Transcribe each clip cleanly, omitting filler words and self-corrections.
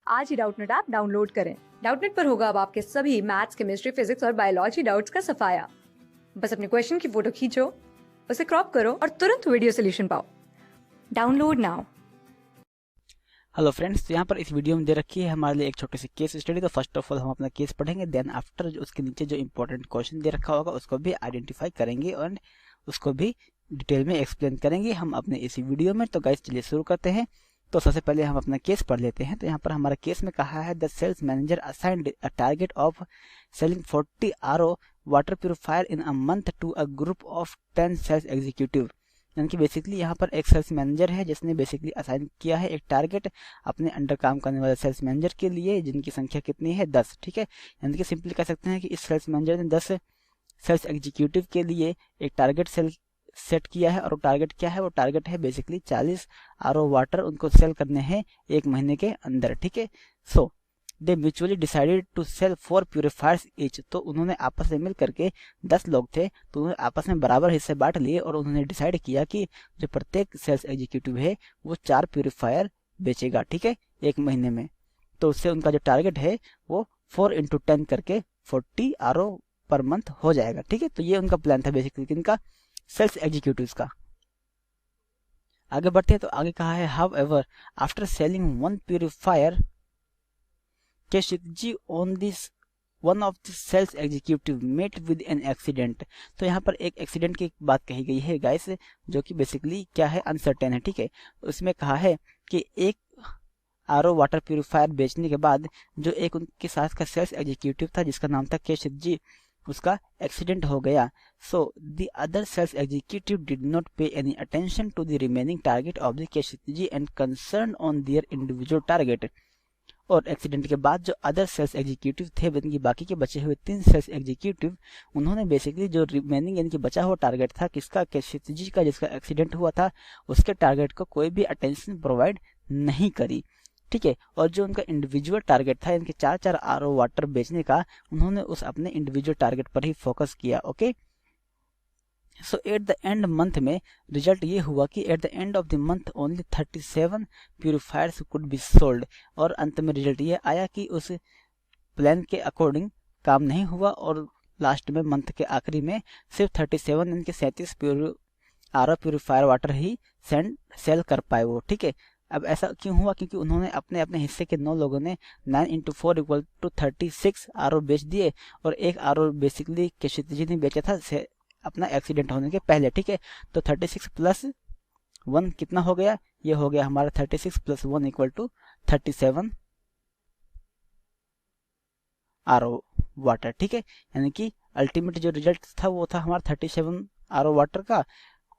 आज ही Doubtnut app download करें। Doubtnut पर होगा अब आपके सभी मैथ्स, केमिस्ट्री, फिजिक्स और बायोलॉजी डाउट्स का सफाया। बस अपने क्वेश्चन की फोटो खींचो, उसे क्रॉप करो और तुरंत वीडियो सोल्यूशन पाओ। Download now. हेलो फ्रेंड्स, तो यहाँ पर इस वीडियो में दे रखी है हमारे लिए एक छोटी सी केस स्टडी। तो फर्स्ट ऑफ ऑल हम अपना केस पढ़ेंगे, देन आफ्टर उसके नीचे जो इंपॉर्टेंट क्वेश्चन दे रखा होगा उसको भी आइडेंटिफाई करेंगे और उसको भी डिटेल में एक्सप्लेन करेंगे हम अपने इसी वीडियो में। तो गाइस चलिए शुरू करते हैं। तो सबसे पहले हम अपना केस पढ़ लेते हैं। तो यहाँ पर हमारा केस में कहा है the sales manager assigned a target of selling 40 RO water purifier in a month to a group of 10 sales executive. यानी कि बेसिकली यहाँ पर एक सेल्स मैनेजर है जिसने बेसिकली असाइन किया है एक टारगेट अपने अंडर काम करने वाले सेल्स मैनेजर के लिए, जिनकी संख्या कितनी है 10। ठीक है, यानी कि सिंपली कह सकते हैं कि इस सेल्स मैनेजर ने 10 सेल्स एग्जीक्यूटिव के लिए एक टारगेट सेट किया है। और वो टारगेट क्या है? वो टारगेट है बेसिकली 40 RO वाटर उनको सेल करने हैं एक महीने के अंदर। ठीक है, so they mutually decided to sell 4 purifiers each. तो उन्होंने आपस में मिल करके 10 लोग थे तो उन्होंने आपस में बराबर हिस्से बांट लिए और उन्होंने डिसाइड किया कि जो प्रत्येक सेल्स एग्जीक्यूटिव है वो 4 प्यूरिफायर बेचेगा। ठीक है, एक महीने में। तो उससे उनका जो टारगेट है वो 4 × 10 करके 40 RO पर मंथ हो जाएगा। ठीक है, तो ये उनका प्लान था बेसिकली किनका? सेल्स एग्जीक्यूटिव्स का। आगे बढ़ते हैं। तो आगे कहा है however after selling 1 purifier Kshitij on this one of the sales executive met with an accident. तो यहाँ पर एक एक्सीडेंट की बात कही गई है गाइस, जो कि बेसिकली क्या है? अनसर्टेन है। ठीक है, उसमें कहा है कि एक RO वाटर प्यूरिफायर बेचने के बाद जो एक उनके साथ का सेल्स एग्जीक्यूटिव था जिसका नाम था केशितजी, उसका एक्सीडेंट हो गया। So the other sales executive did not pay any attention to the remaining target of the Kshitij and concern on their individual target. और एक्सीडेंट के बाद जो अदर सेल्स एग्जीक्यूटिव थे, यानी कि बाकी के बचे हुए 3 सेल्स एग्जीक्यूटिव, उन्होंने बेसिकली जो रिमेनिंग यानी कि बचा हुआ टारगेट था किसका? केशितजी का, जिसका एक्सीडेंट हुआ था, उसके टारगेट को कोई भी अटेंशन प्रोवाइड नहीं करी। ठीक है, और जो उनका इंडिविजुअल टारगेट था इनके 4 RO वाटर बेचने का, उन्होंने उस अपने इंडिविजुअल टारगेट पर ही फोकस किया। Okay, so at the end month में रिजल्ट ये हुआ कि at the end of the month only 37 purifiers could be sold. और अंत में रिजल्ट ये आया कि उस प्लान के अकॉर्डिंग काम नहीं हुआ और लास्ट में मंथ के आखिरी में सिर्फ 37 यानी कि 37 RO प्यूरिफायर वाटर ही सेल कर पाए वो। ठीक है, अब ऐसा क्यों हुआ? क्योंकि उन्होंने अपने अपने हिस्से के 9 लोगों ने 9 × 4 = 36 RO बेच दिए और एक RO बेसिकली केशितजी ने बेचा था अपना एक्सीडेंट होने के पहले। ठीक है, तो 36 + 1 कितना हो गया? ये हो गया हमारा 36 + 1 = 37 RO वाटर। ठीक है, यानी कि अल्टीमेट जो रिजल्ट था वो था हमारा 37 RO वाटर का।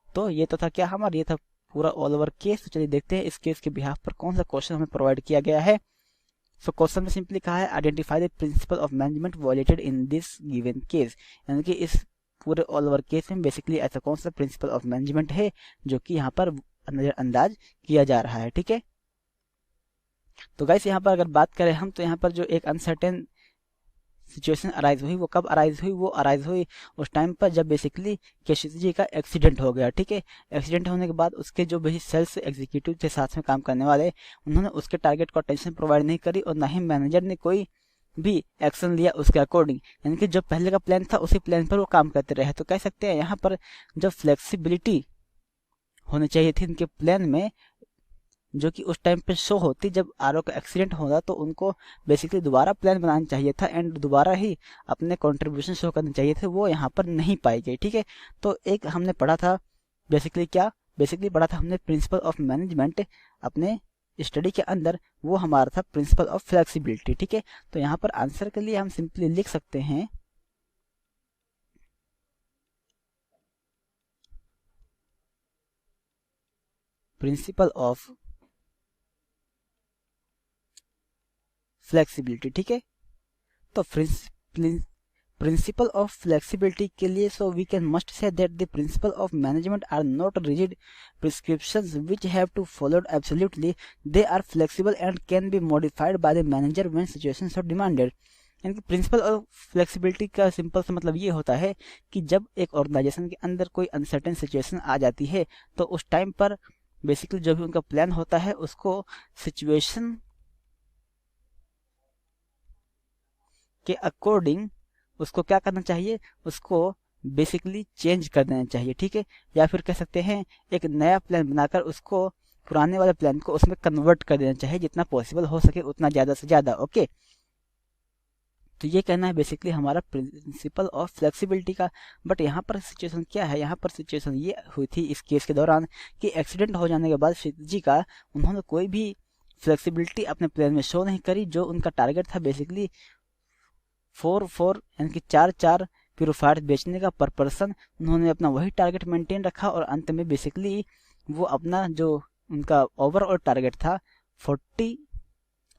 तो ये तो था क्या हमारा? ये था पूरा ऑल ओवर केस। तो चलिए देखते हैं इस केस के बिहाफ पर कौन सा क्वेश्चन हमें प्रोवाइड किया गया है। सो क्वेश्चन में सिंपली कहा है identify the principle of management violated in this given case. यानी कि इस पूरे ऑल ओवर केस में बेसिकली ऐसा कौन सा प्रिंसिपल ऑफ मैनेजमेंट है जो कि यहाँ पर नजरअंदाज किया जा रहा है। ठीक है, तो गाइस यहाँ पर अगर बात करें हम, तो यहाँ पर जो एक अनसर्टेन सिचुएशन अराइज हुई वो कब अराइज हुई? वो अराइज हुई उस टाइम पर जब बेसिकली केशितजी का एक्सीडेंट हो गया। ठीक है, एक्सीडेंट होने के बाद उसके जो भी सेल्स एग्जीक्यूटिव थे साथ में काम करने वाले, उन्होंने उसके टारगेट को अटेंशन प्रोवाइड नहीं करी और ना ही मैनेजर ने कोई भी एक्शन लिया उसके अकॉर्डिंग। यानी कि जो पहले का प्लान था उसी प्लान पर वो काम करते रहे। तो कह सकते हैं यहाँ पर जो फ्लेक्सिबिलिटी होनी चाहिए थी इनके प्लान में, जो कि उस टाइम पे शो होती जब RO का एक्सीडेंट होगा, तो उनको बेसिकली दोबारा प्लान बनाना चाहिए था एंड दोबारा ही अपने कंट्रीब्यूशन शो करने चाहिए थे, वो यहाँ पर नहीं पाई गई। ठीक है, तो एक हमने पढ़ा था बेसिकली क्या? बेसिकली पढ़ा था हमने प्रिंसिपल ऑफ मैनेजमेंट अपने स्टडी के अंदर, वो हमारा था प्रिंसिपल ऑफ फ्लेक्सिबिलिटी। ठीक है, तो यहाँ पर आंसर के लिए हम सिंपली लिख सकते हैं प्रिंसिपल ऑफ फ्लेक्सिबिलिटी। ठीक है, तो प्रिंसिपल ऑफ फ्लेक्सिबिलिटी के लिए so we can must say that the principle of management are not rigid prescriptions which have to followed absolutely, they are flexible and can be modified by the manager when situations are demanded. यानी कि principle of flexibility का simple सा मतलब ये होता है कि जब एक ऑर्गेनाइजेशन के अंदर कोई अनसर्टेन सिचुएशन आ जाती है तो उस टाइम पर बेसिकली जो भी उनका प्लान होता है उसको सिचुएशन के अकॉर्डिंग उसको क्या करना चाहिए, उसको बेसिकली चेंज कर देना चाहिए, ठीक है। या फिर कह सकते हैं एक नया प्लान बनाकर उसको पुराने वाले प्लान को उसमें कन्वर्ट कर देना चाहिए, जितना पॉसिबल हो सके उतना ज़्यादा से ज़्यादा, ओके। तो ये कहना है बेसिकली हमारा प्रिंसिपल ऑफ फ्लेक्सिबिलिटी का। बट यहाँ पर सिचुएशन क्या है, यहाँ पर सिचुएशन ये हुई थी इस केस के दौरान कि एक्सीडेंट हो जाने के बाद शिवजी का उन्होंने कोई भी फ्लेक्सिबिलिटी अपने प्लान में शो नहीं करी। जो उनका टारगेट था बेसिकली 4 यानी कि 4 प्यूरीफायर बेचने का पर पर्सन, उन्होंने अपना वही टारगेट मेंटेन रखा और अंत में बेसिकली वो अपना जो उनका ओवरऑल टारगेट था 40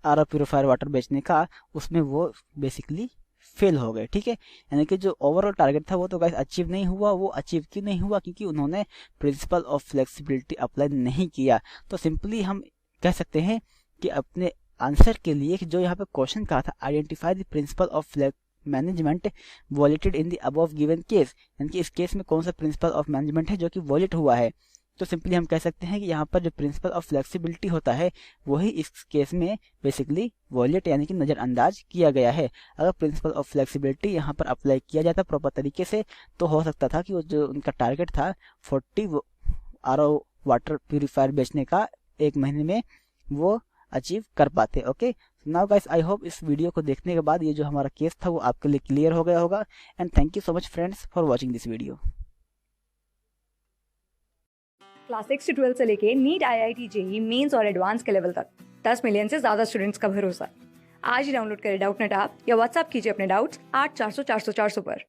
आर प्यूरीफायर वाटर बेचने का, उसमें वो बेसिकली फेल हो गए, ठीक है। यानी कि जो ओवरऑल टारगेट था वो तो गाइस अचीव नहीं हुआ। वो अचीव क्यों नहीं हुआ, क्योंकि उन्होंने प्रिंसिपल ऑफ फ्लेक्सिबिलिटी अप्लाई नहीं किया। तो सिंपली हम कह सकते हैं कि अपने आंसर के लिए जो यहाँ पे क्वेश्चन कहा था, identify the principle of management वॉलेटेड in the above given case, यानी कि इस केस में कौन सा प्रिंसिपल ऑफ मैनेजमेंट है जो कि वॉलेट हुआ है। तो सिंपली हम कह सकते हैं कि यहाँ पर जो प्रिंसिपल ऑफ फ्लेक्सिबिलिटी होता है वही इस केस में बेसिकली वॉलेट यानी कि नज़रअंदाज किया गया है। अगर प्रिंसिपल ऑफ फ्लेक्सिबिलिटी यहाँ पर अप्लाई किया जाता प्रॉपर तरीके से तो हो सकता था कि वो जो उनका टारगेट था 40 RO वाटर प्यूरीफायर बेचने का एक महीने में वो अचीव कर पाते, okay. Now guys I hope इस वीडियो को देखने के बाद ये जो हमारा केस था वो आपके लिए क्लियर हो गया होगा। And thank you so much friends for watching this video. Class 6 से 12 से लेके नीट, IIT, JEE मेंस और एडवांस के लेवल तक 10 मिलियन से ज्यादा स्टूडेंट्स का भरोसा। आज ही डाउनलोड करें डाउटनेट ऐप या व्हाट्सएप कीजिए अपने डाउट्स 8400 400 400 पर।